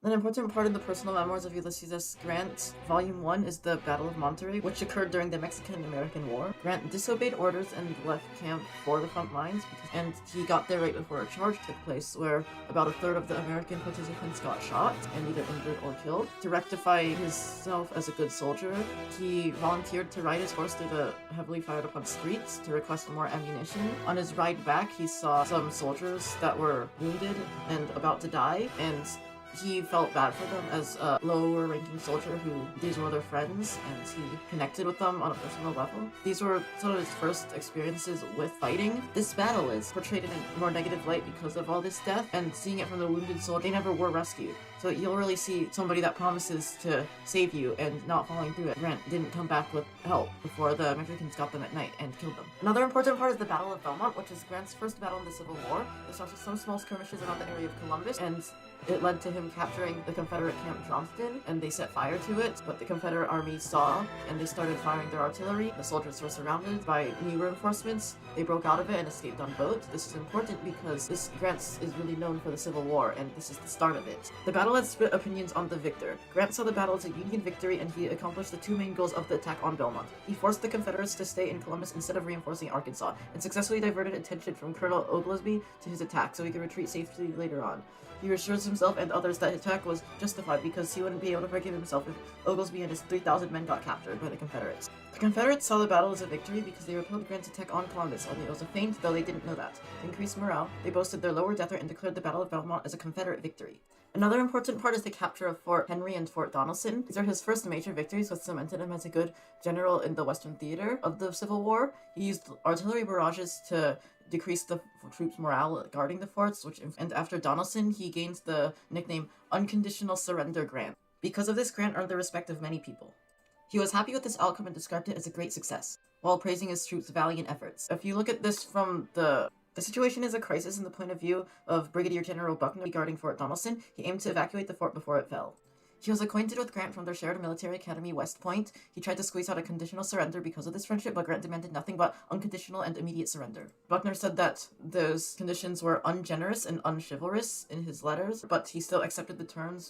An important part in the personal memoirs of Ulysses S. Grant, Volume 1, is the Battle of Monterey, which occurred during the Mexican-American War. Grant disobeyed orders and left camp for the front lines, and he got there right before a charge took place, where about a third of the American participants got shot and either injured or killed. To rectify himself as a good soldier, he volunteered to ride his horse through the heavily fired upon streets to request more ammunition. On his ride back, he saw some soldiers that were wounded and about to die, and he felt bad for them as a lower ranking soldier who these were their friends, and he connected with them on a personal level. These were sort of his first experiences with fighting. This battle is portrayed in a more negative light because of all this death, and seeing it from the wounded soldier, they never were rescued. So you'll really see somebody that promises to save you and not following through it. Grant didn't come back with help before the Mexicans got them at night and killed them. Another important part is the Battle of Belmont, which is Grant's first battle in the Civil War. It starts with some small skirmishes around the area of Columbus, and it led to him capturing the Confederate Camp Johnston, and they set fire to it, but the Confederate army saw, and they started firing their artillery. The soldiers were surrounded by new reinforcements. They broke out of it and escaped on boat. This is important because Grant is really known for the Civil War, and this is the start of it. The battle had split opinions on the victor. Grant saw the battle as a Union victory, and he accomplished the two main goals of the attack on Belmont. He forced the Confederates to stay in Columbus instead of reinforcing Arkansas, and successfully diverted attention from Colonel Oglesby to his attack so he could retreat safely later on. He reassures himself and others that his attack was justified because he wouldn't be able to forgive himself if Oglesby and his 3,000 men got captured by the Confederates. The Confederates saw the battle as a victory because they repelled Grant's attack on Columbus, although it was a feint, though they didn't know that. To increase morale, they boasted their lower death rate and declared the Battle of Belmont as a Confederate victory. Another important part is the capture of Fort Henry and Fort Donelson. These are his first major victories, which cemented him as a good general in the Western theater of the Civil War. He used artillery barrages to decrease the troops' morale guarding the forts, and after Donelson, he gained the nickname Unconditional Surrender Grant. Because of this, Grant earned the respect of many people. He was happy with this outcome and described it as a great success, while praising his troops' valiant efforts. If you look at this from the situation is a crisis in the point of view of Brigadier General Buckner regarding Fort Donelson. He aimed to evacuate the fort before it fell. He was acquainted with Grant from their shared military academy, West Point. He tried to squeeze out a conditional surrender because of this friendship, but Grant demanded nothing but unconditional and immediate surrender. Buckner said that those conditions were ungenerous and unchivalrous in his letters, but he still accepted the terms